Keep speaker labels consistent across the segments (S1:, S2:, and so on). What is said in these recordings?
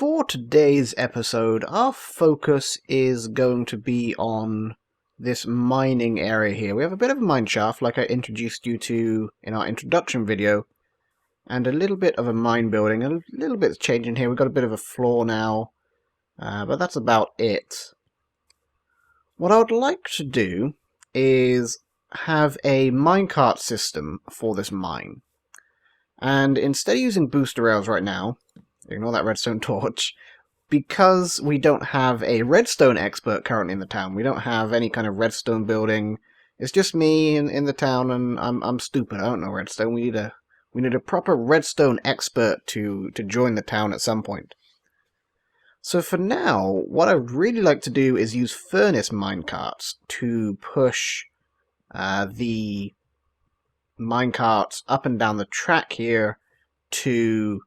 S1: for today's episode, our focus is going to be on this mining area here. We have a bit of a mineshaft, like I introduced you to in our introduction video, and a little bit of a mine building. A little bit's changing here. We've got a bit of a floor now, but that's about it. What I would like to do is have a minecart system for this mine. And instead of using booster rails right now, ignore that redstone torch, because we don't have a redstone expert currently in the town, we don't have any kind of redstone building. It's just me in the town, and I'm stupid. I don't know redstone. We need a proper redstone expert to join the town at some point. So for now, what I'd really like to do is use furnace minecarts to push the minecarts up and down the track here to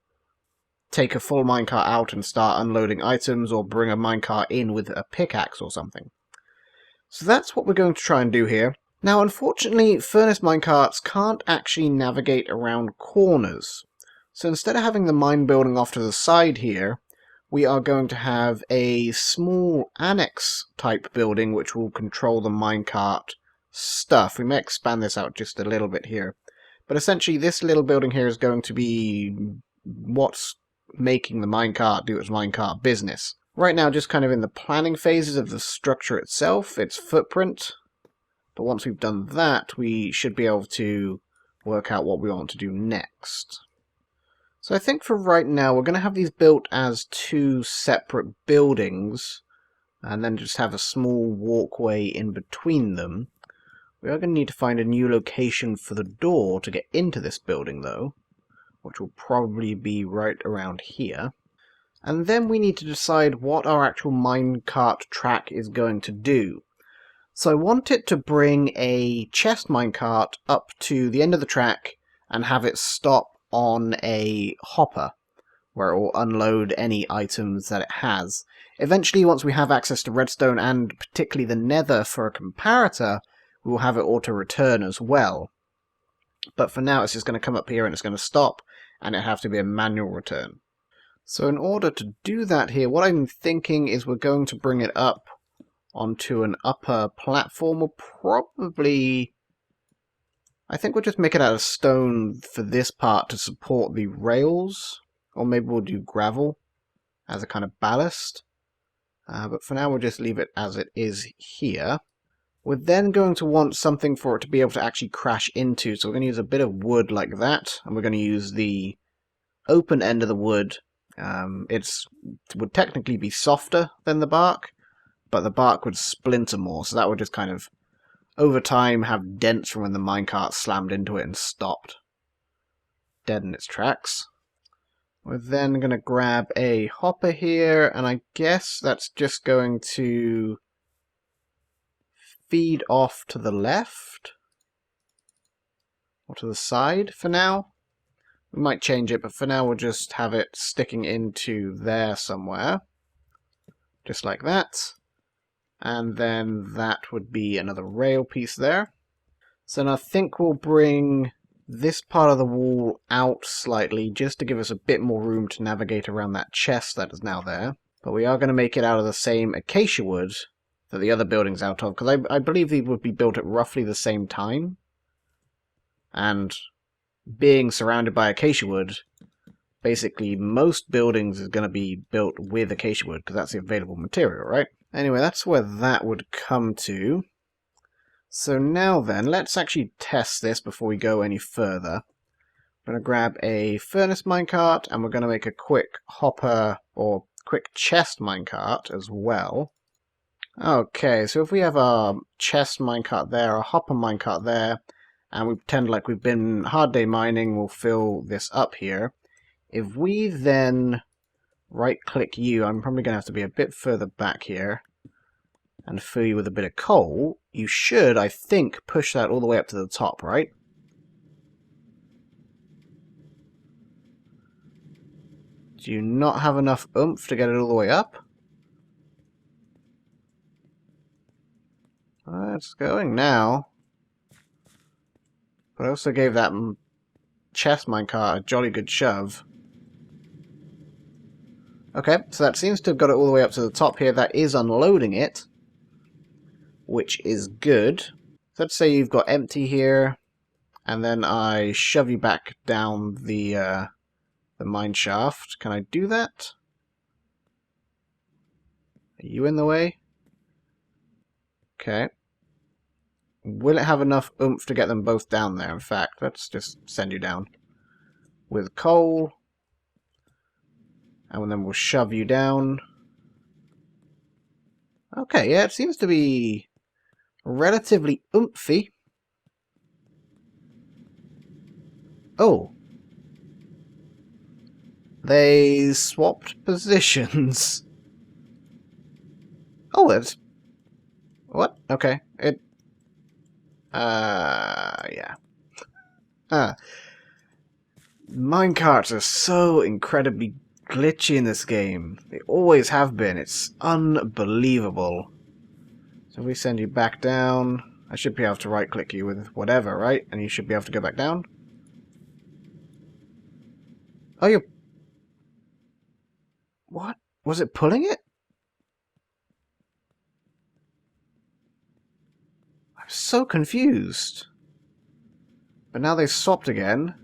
S1: take a full minecart out and start unloading items, or bring a minecart in with a pickaxe or something. So that's what we're going to try and do here. Now, unfortunately, furnace minecarts can't actually navigate around corners. So instead of having the mine building off to the side here, we are going to have a small annex type building which will control the minecart stuff. We may expand this out just a little bit here. But essentially this little building here is going to be what's making the minecart do its minecart business. Right now, just kind of in the planning phases of the structure itself, its footprint. But once we've done that, we should be able to work out what we want to do next. So I think for right now, we're going to have these built as two separate buildings, and then just have a small walkway in between them. We are going to need to find a new location for the door to get into this building, though, which will probably be right around here. And then we need to decide what our actual minecart track is going to do. So I want it to bring a chest minecart up to the end of the track and have it stop on a hopper, where it will unload any items that it has. Eventually, once we have access to redstone and particularly the nether for a comparator, we will have it auto-return as well. But for now, it's just going to come up here and it's going to stop, and it have to be a manual return. So in order to do that here, what I'm thinking is we're going to bring it up onto an upper platform, or probably, I think we'll just make it out of stone for this part to support the rails, or maybe we'll do gravel as a kind of ballast. But for now, we'll just leave it as it is here. We're then going to want something for it to be able to actually crash into, so we're going to use a bit of wood like that, and we're going to use the open end of the wood. It would technically be softer than the bark, but the bark would splinter more, so that would just kind of, over time, have dents from when the minecart slammed into it and stopped. Dead in its tracks. We're then going to grab a hopper here, and I guess that's just going to feed off to the left, or to the side for now. We might change it, but for now we'll just have it sticking into there somewhere, just like that. And then that would be another rail piece there. So now I think we'll bring this part of the wall out slightly, just to give us a bit more room to navigate around that chest that is now there. But we are going to make it out of the same acacia wood that the other building's out of, because I believe these would be built at roughly the same time. And being surrounded by acacia wood, basically most buildings is going to be built with acacia wood, because that's the available material, right? Anyway, that's where that would come to. So now then, let's actually test this before we go any further. I'm going to grab a furnace minecart, and we're going to make a quick hopper, or quick chest minecart as well. Okay, so if we have our chest minecart there, a hopper minecart there, and we pretend like we've been hard day mining, we'll fill this up here. If we then right-click you, I'm probably going to have to be a bit further back here, and fill you with a bit of coal, you should, I think, push that all the way up to the top, right? Do you not have enough oomph to get it all the way up? It's going now. But I also gave that chest minecart a jolly good shove. Okay, so that seems to have got it all the way up to the top here. That is unloading it, which is good. So let's say you've got empty here, and then I shove you back down the mine shaft. Can I do that? Are you in the way? Okay. Will it have enough oomph to get them both down there? In fact, let's just send you down with coal. And then we'll shove you down. Okay, yeah, it seems to be relatively oomphy. Oh. They swapped positions. Oh, that's... What? Okay. Yeah. Minecarts are so incredibly glitchy in this game. They always have been. It's unbelievable. So if we send you back down, I should be able to right-click you with whatever, right? And you should be able to go back down. Oh, you're... What? Was it pulling it? I'm so confused. But now they've swapped again.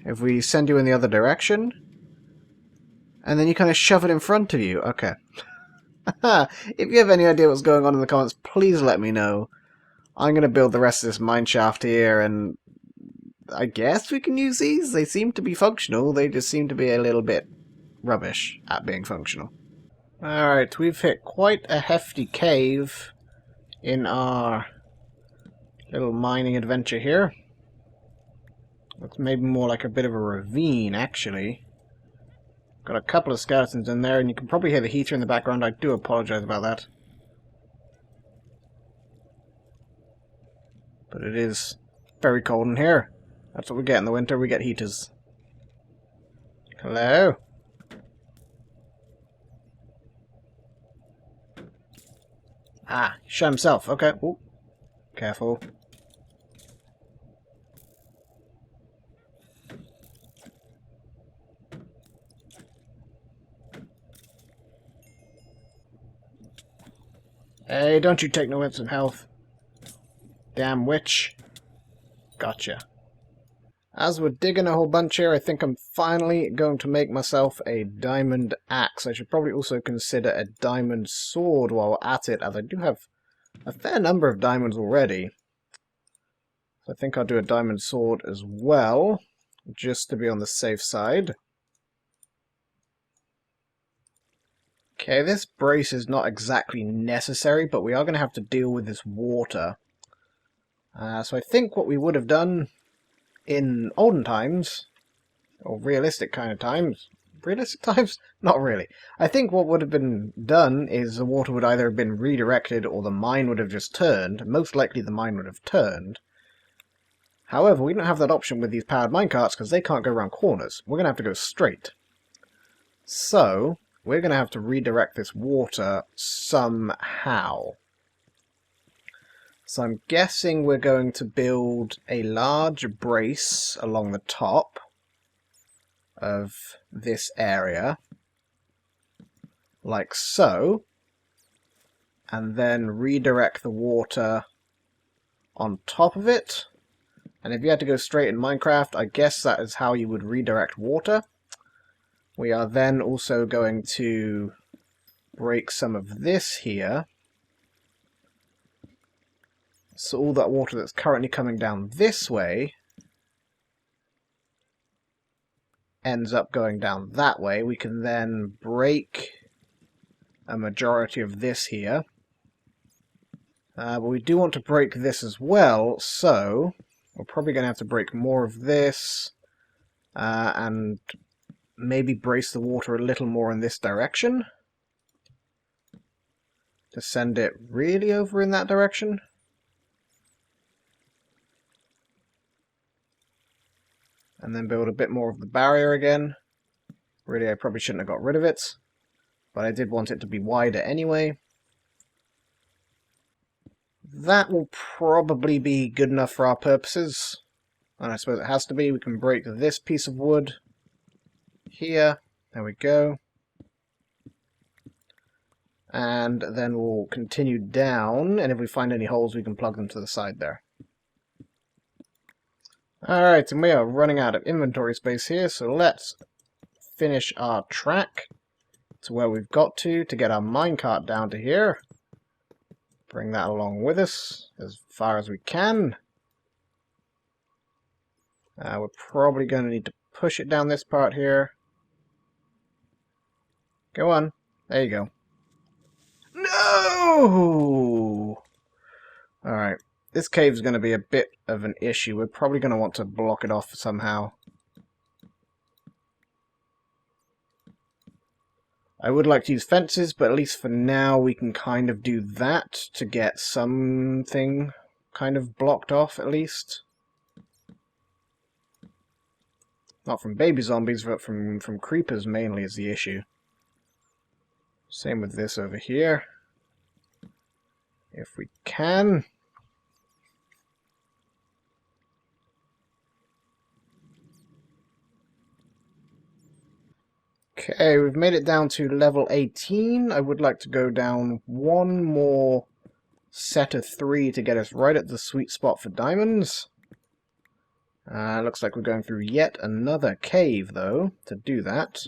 S1: If we send you in the other direction, and then you kind of shove it in front of you. Okay. If you have any idea what's going on in the comments, please let me know. I'm going to build the rest of this mineshaft here, and I guess we can use these. They seem to be functional. They just seem to be a little bit rubbish at being functional. Alright, we've hit quite a hefty cave in our little mining adventure here. Looks maybe more like a bit of a ravine, actually. Got a couple of skeletons in there, and you can probably hear the heater in the background. I do apologize about that. But it is very cold in here. That's what we get in the winter. We get heaters. Hello? Ah, he shot himself. Okay. Ooh. Careful. Hey, don't you take no instant health. Damn witch. Gotcha. As we're digging a whole bunch here, I think I'm finally going to make myself a diamond axe. I should probably also consider a diamond sword while at it, as I do have a fair number of diamonds already. So I think I'll do a diamond sword as well, just to be on the safe side. Okay, this brace is not exactly necessary, but we are going to have to deal with this water. So I think what we would have done in olden times, or realistic kind of times, realistic times? Not really. I think what would have been done is the water would either have been redirected or the mine would have just turned. Most likely the mine would have turned. However, we don't have that option with these powered minecarts because they can't go around corners. We're going to have to go straight. So we're going to have to redirect this water somehow. So I'm guessing we're going to build a large brace along the top of this area, like so, and then redirect the water on top of it. And if you had to go straight in Minecraft, I guess that is how you would redirect water. We are then also going to break some of this here. So all that water that's currently coming down this way ends up going down that way. We can then break a majority of this here. But we do want to break this as well, so we're probably going to have to break more of this and maybe brace the water a little more in this direction to send it really over in that direction. And then build a bit more of the barrier again. Really, I probably shouldn't have got rid of it, but I did want it to be wider anyway. That will probably be good enough for our purposes. And I suppose it has to be. We can break this piece of wood here. There we go. And then we'll continue down, and if we find any holes, we can plug them to the side there. Alright, and we are running out of inventory space here, so let's finish our track to where we've got to get our minecart down to here. Bring that along with us as far as we can. We're probably going to need to push it down this part here. Go on. There you go. No! Alright. This cave's going to be a bit of an issue. We're probably going to want to block it off somehow. I would like to use fences, but at least for now we can kind of do that to get something kind of blocked off, at least. Not from baby zombies, but from creepers mainly is the issue. Same with this over here. If we can. Okay, we've made it down to level 18. I would like to go down one more set of 3 to get us right at the sweet spot for diamonds. Looks like we're going through yet another cave, though, to do that.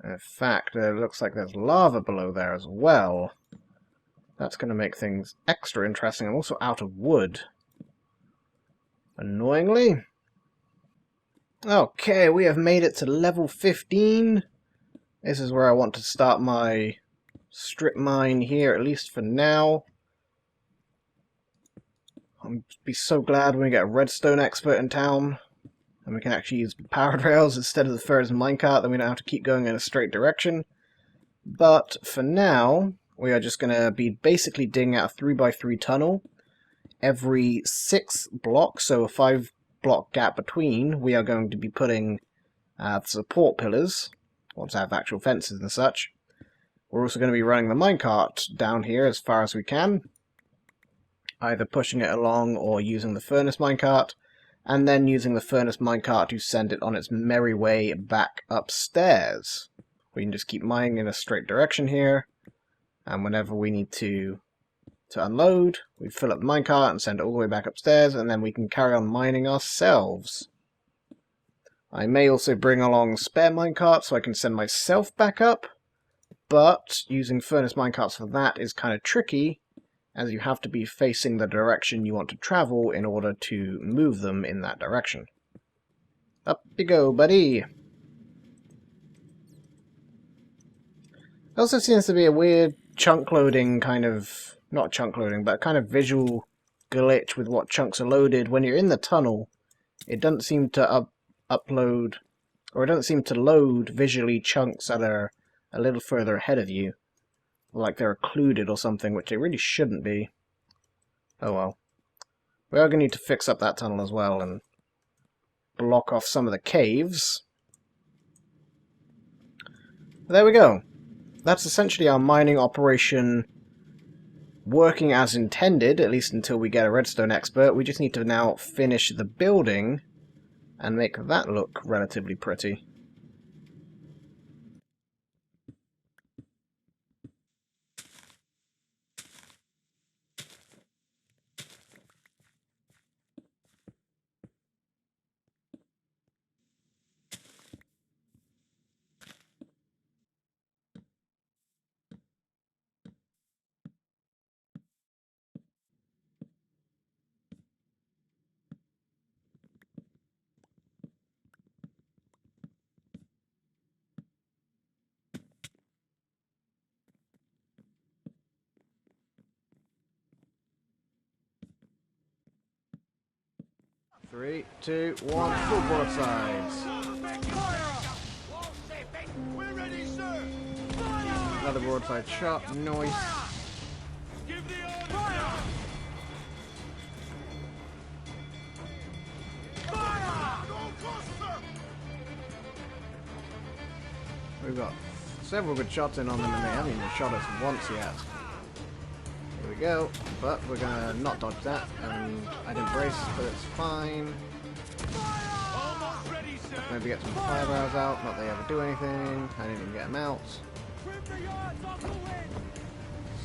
S1: In fact, it looks like there's lava below there as well. That's going to make things extra interesting. I'm also out of wood. Annoyingly. Okay, we have made it to level 15. This is where I want to start my strip mine here, at least for now. I'll be so glad when we get a redstone expert in town and we can actually use powered rails instead of the first minecart, then we don't have to keep going in a straight direction. But for now, we are just going to be basically digging out a 3x3 tunnel every 6 blocks, so a 5-block gap between. We are going to be putting support pillars, once I have actual fences and such. We're also going to be running the minecart down here as far as we can, either pushing it along or using the furnace minecart, and then using the furnace minecart to send it on its merry way back upstairs. We can just keep mining in a straight direction here, and whenever we need to unload, we fill up the minecart and send it all the way back upstairs, and then we can carry on mining ourselves. I may also bring along spare minecarts so I can send myself back up, but using furnace minecarts for that is kind of tricky, as you have to be facing the direction you want to travel in order to move them in that direction. Up you go, buddy! There also seems to be a weird chunk loading kind of, not chunk loading, but kind of visual glitch with what chunks are loaded. When you're in the tunnel, it doesn't seem to upload, or it doesn't seem to load visually chunks that are a little further ahead of you. Like they're occluded or something, which they really shouldn't be. Oh well. We are going to need to fix up that tunnel as well and block off some of the caves. But there we go. That's essentially our mining operation working as intended, at least until we get a redstone expert. We just need to now finish the building and make that look relatively pretty. Three, two, one, full broadsides. Another broadside shot, noise. We've got several good shots in on them, and they haven't even shot us once yet. Here we go, but we're gonna not dodge that, and I didn't brace, but it's fine. Maybe get some fire arrows out, not that they ever do anything. I didn't even get them out.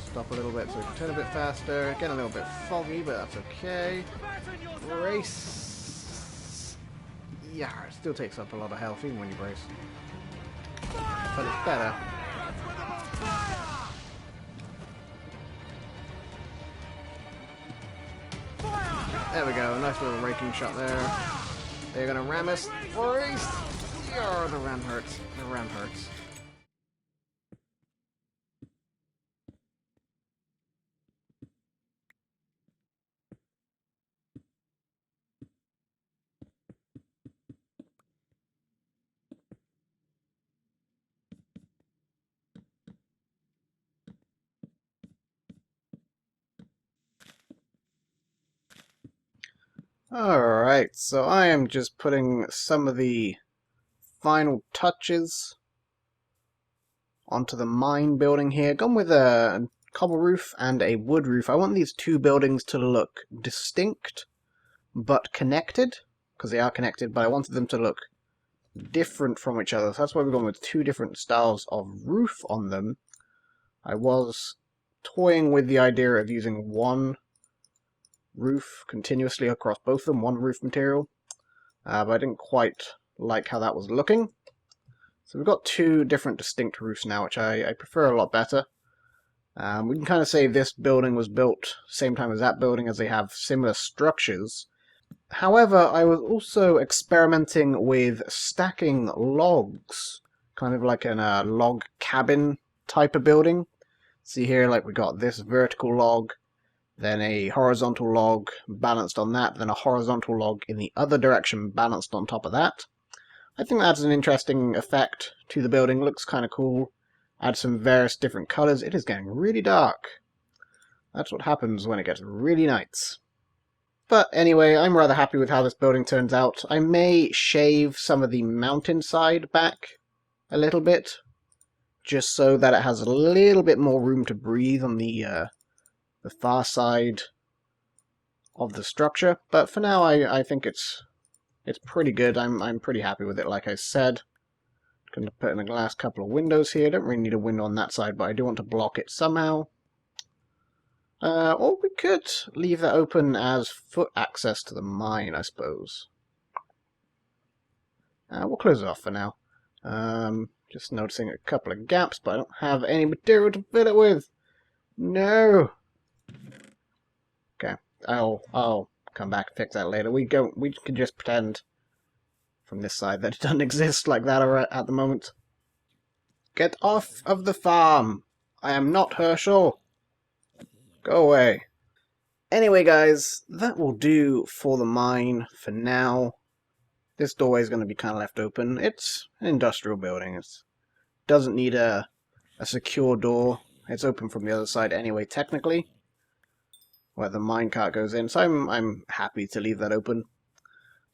S1: Stop a little bit so we can turn a bit faster. Getting a little bit foggy, but that's okay. Brace. Yeah, it still takes up a lot of health even when you brace. But it's better. There we go, nice little raking shot there. They're gonna ram us. Brace! Oh, the ram hurts. The ram hurts. Alright, so I am just putting some of the final touches onto the mine building here. Gone with a cobble roof and a wood roof. I want these two buildings to look distinct but connected, because they are connected, but I wanted them to look different from each other. So that's why we've gone with two different styles of roof on them. I was toying with the idea of using one roof continuously across both of them, one roof material, but I didn't quite like how that was looking. So we've got two different distinct roofs now, which I prefer a lot better. We can kind of say this building was built same time as that building, as they have similar structures. However, I was also experimenting with stacking logs, kind of like in a log cabin type of building. See here, like we got this vertical log, then a horizontal log balanced on that, then a horizontal log in the other direction balanced on top of that. I think that adds an interesting effect to the building, looks kind of cool. Add some various different colours. It is getting really dark. That's what happens when it gets really night. But anyway, I'm rather happy with how this building turns out. I may shave some of the mountainside back a little bit, just so that it has a little bit more room to breathe on the far side of the structure. But for now, I think it's pretty good. I'm pretty happy with it, like I said. Going to put in a glass couple of windows here. Don't really need a window on that side, but I do want to block it somehow. Or we could leave that open as foot access to the mine, I suppose. We'll close it off for now. Just noticing a couple of gaps, but I don't have any material to fill it with. No. Okay, I'll come back and fix that later. We can just pretend from this side that it doesn't exist like that at the moment. Get off of the farm! I am not Herschel! Go away. Anyway guys, that will do for the mine for now. This doorway is going to be kind of left open. It's an industrial building. It doesn't need a secure door. It's open from the other side anyway, technically, where the minecart goes in, so I'm happy to leave that open.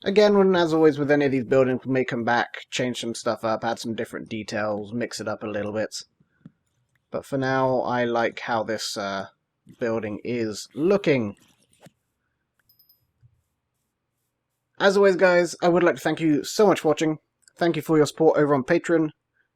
S1: Again, as always with any of these buildings, we may come back, change some stuff up, add some different details, mix it up a little bit. But for now, I like how this building is looking. As always guys, I would like to thank you so much for watching. Thank you for your support over on Patreon,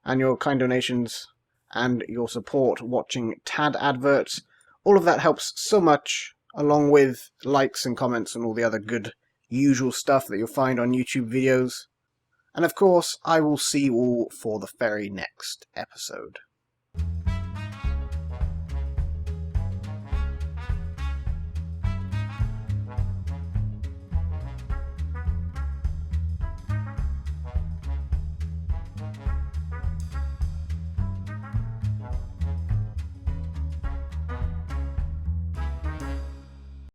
S1: and your kind donations, and your support watching Tad adverts. All of that helps so much, along with likes and comments and all the other good usual stuff that you'll find on YouTube videos. And of course, I will see you all for the very next episode.